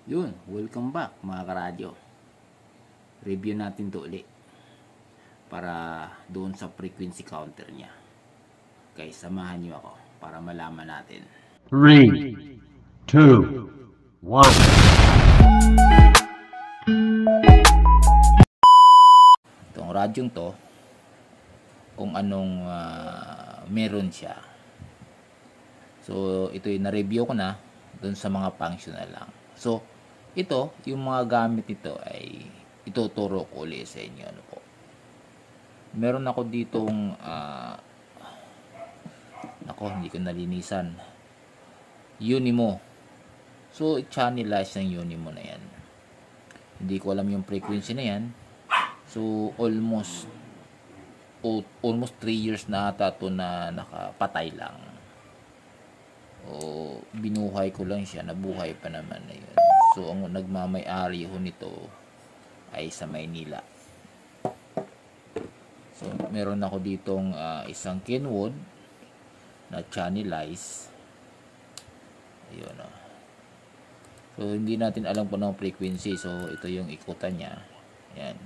Yun, welcome back mga karadyo. Review natin to ulit para doon sa frequency counter niya. Okay, samahan niyo ako para malaman natin. 3, 2, 1. Itong radyong to, kung anong meron siya. So, ito yung na-review ko na doon sa mga functional lang. So, ito, yung mga gamit nito ay ituturo ko ulit sa inyo. Ano po. Meron ako ditong hindi ko nalinisan. Unimo. So, channelize ng Unimo na yan. Hindi ko alam yung frequency na yan. So, almost 3 years na ata ito na nakapatay lang. O, binuhay ko lang siya. Nabuhay pa naman na yun. So, ang nagmamay-ari ho nito ay sa Maynila. So, meron ako ditong isang Kenwood na channelize. Ayun o. So, hindi natin alam kung anong frequency. So, ito yung ikutan niya. Ayan.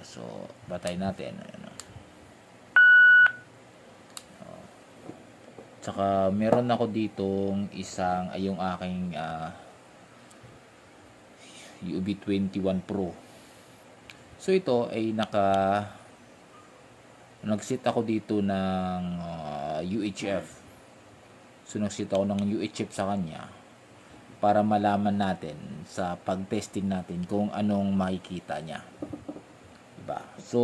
So, batay natin. Ayan o. Tsaka, meron ako ditong isang, yung aking UB21 Pro. So, ito ay nag-set ako dito ng UHF. So, nag-set ako ng UHF sa kanya para malaman natin sa pag-testing natin kung anong makikita niya. Diba? So,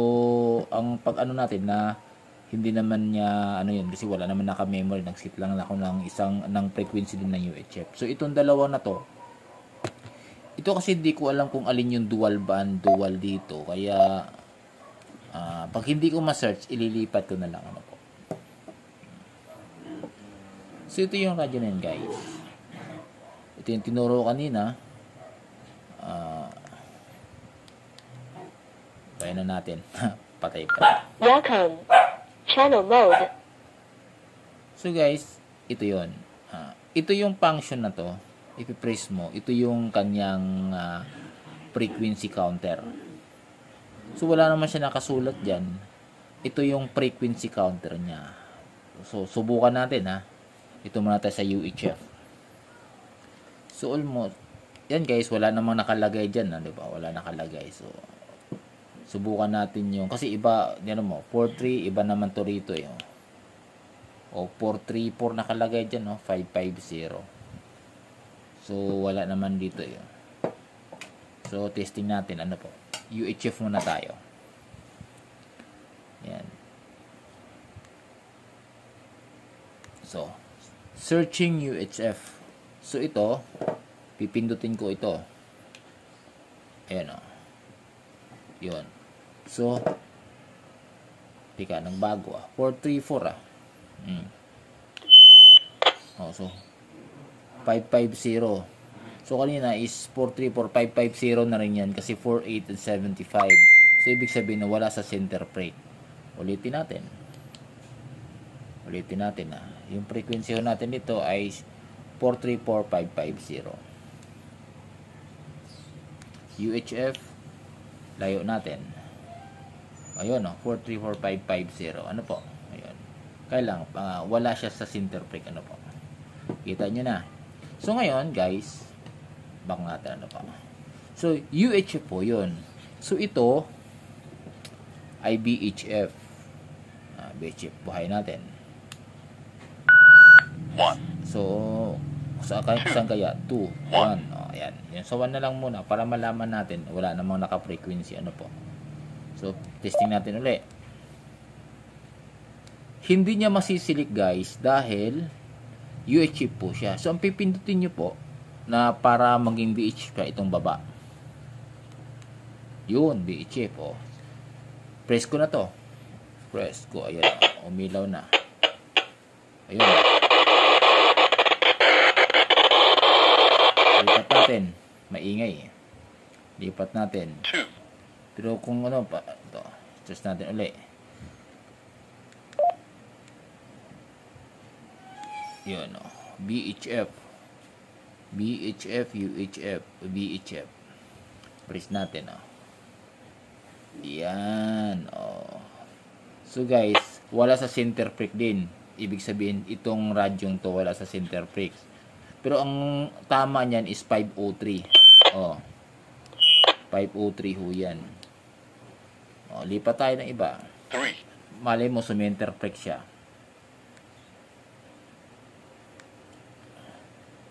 ang pag-ano natin na hindi naman niya yun kasi wala naman naka-memory, nag-set lang ako ng frequency din ng UHF. So, itong dalawa na to, ito kasi hindi ko alam kung alin yung dual band, dual dito. Kaya, pag hindi ko ma-search, ililipat ko na lang. Ano po. So, ito yung radyo na yun, guys. Ito yung tinuro kanina. Kaya na natin. Patay pa. Welcome. Channel mode. So, guys, ito yun. Ito yung function na to. Ipipress mo, ito yung kanyang frequency counter. So, wala naman siya nakasulat dyan. Ito yung frequency counter niya. So, subukan natin ha. Ito muna tayo sa UHF. So, almost, yan guys, wala namang nakalagay dyan. Diba? Wala nakalagay. So, subukan natin yung, kasi iba, yan mo, 4.3, iba naman to rito yung. O, 4.3.4 nakalagay dyan, no? 5.5.0. So, wala naman dito yun. So, testing natin. Ano po? UHF muna tayo. Yan. So, searching UHF. So, ito, pipindutin ko ito. Ayan o. Yun. So, tika, nang bago 434 so, 550. So, kanina is 434, 550 na rin yan kasi 48 and 75. So, ibig sabihin na wala sa center plate. Ulitin natin. Yung frequency natin dito ay 434550. UHF, layo natin. Ayun 434550. Ano po? Ayun. Kailang, wala siya sa center plate. Ano po? Kita nyo na. So, ngayon, guys, back natin ano pa. So, UHF po yun. So, ito ay BHF. BHF, buhay natin. 1. So, saan kaya? 2, 1. Ayan. So, 1 na lang muna para malaman natin. Wala namang naka-frequency. Ano po. So, testing natin ulit. Hindi niya masisilik, guys, dahil UHF po siya. So, ang pipindutin nyo po na para maging BHF pa itong baba. Yun, BHF. Press ko na to. Press ko. Ayan. Umilaw na. Ayun. Lipat natin. Maingay. Lipat natin. Pero kung ito. Test natin ulit. Yun BHF. VHF, UHF, VHF. Press natin, oh. Yan, oh. So guys, wala sa center freak din. Ibig sabihin, itong radyong to wala sa center freak. Pero ang tama niyan is 503. Oh. 503 ho yan. Oh, lipat tayo ng iba. Malay mo, center freak siya.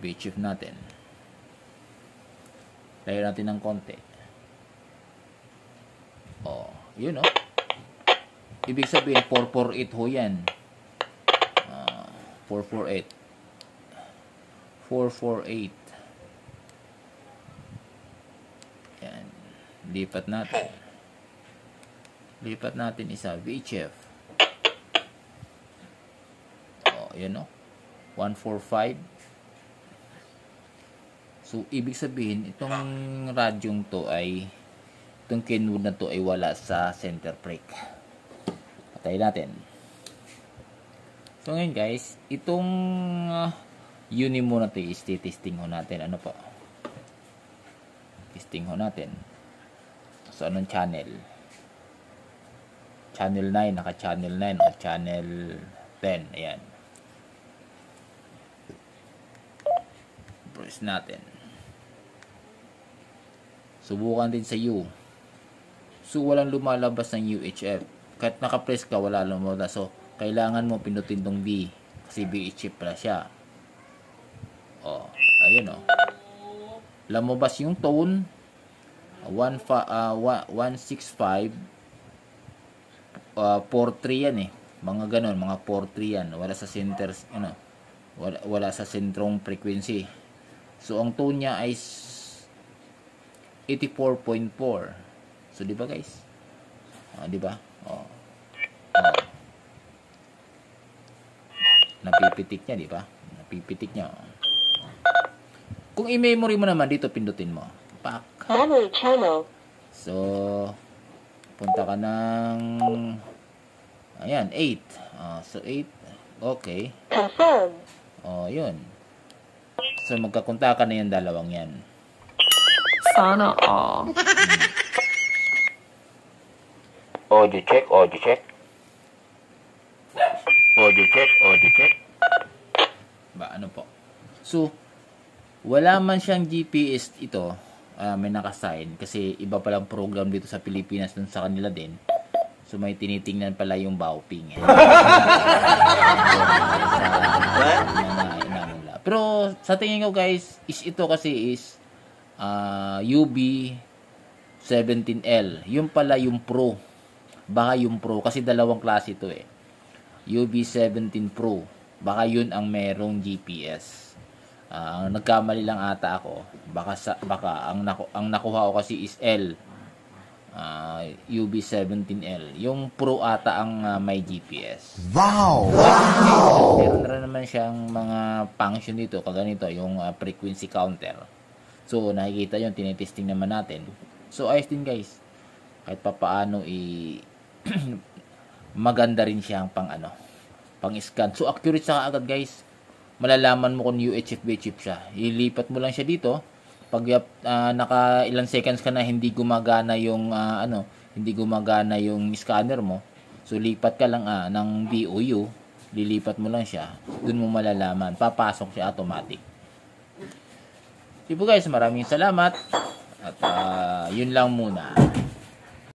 VHF natin. Layo natin ng konti. Oh, yun oh. Ibig sabihin 448 ho yan. 448. 448. Yan. Lipat natin. Lipat natin isa. VHF. Oh, yun oh. 145. So, ibig sabihin, itong radyong to ay, itong Kenwood na to ay wala sa center freak. Patay natin. So, ngayon guys, itong Unimo na to is testing ho natin. Ano po? Testing ho natin. So, anong channel? Channel 9, naka-channel 9 o channel 10. Ayan. Press natin. Subukan din sa U. So, walang lumalabas ng UHF. Kahit naka-press ka, wala lumalabas. So, kailangan mo pinutin tong B. Kasi VHF pala siya. Oh, ayun oh. Lumabas yung tone. 165. 43 yan eh. Mga ganon, mga 43 yan. Wala sa center, ano. Wala sa sentrong frequency. So, ang tone niya ay 84.4. So, di ba guys? Di ba? Oh. Napipitik niya, di ba? Napipitik niya. Kung i-memory mo naman, dito pindutin mo. Pak. Memory channel. So, punta ka ng ayan, 8. So, 8. Okay. Confirm. Yun. So, magkakontakan na yung dalawang yan. Sana all. Audio check, audio check. Audio check, audio check. Ba, ano po? So, wala man siyang GPS ito, may nakasign, kasi iba palang program dito sa Pilipinas dun sa kanila din. So, may tinitingnan pala yung Baoping. Pero, sa tingin ko guys, ito kasi is UB17L. Yung pala yung Pro. Baka yung Pro. Kasi dalawang klase ito eh. UB17 Pro. Baka yun ang merong GPS. Nagkamali lang ata ako. Baka ang nakuha ko kasi is L. UB17L. Yung Pro ata ang may GPS. Wow! Meron na naman siyang mga function dito. Kaganito, yung frequency counter. So, nakikita yun, tinitesting naman natin. So, ayos din guys. Kahit papaano maganda rin siyang pang-scan. So, accurate siya agad guys. Malalaman mo kung UHF, VHF siya. Ilipat mo lang siya dito. Pag naka ilang seconds ka na hindi gumagana yung hindi gumagana yung scanner mo. So, lipat ka lang ng BOU. Lilipat mo lang siya. Doon mo malalaman. Papasok siya automatic. So guys, maraming salamat. At yun lang muna.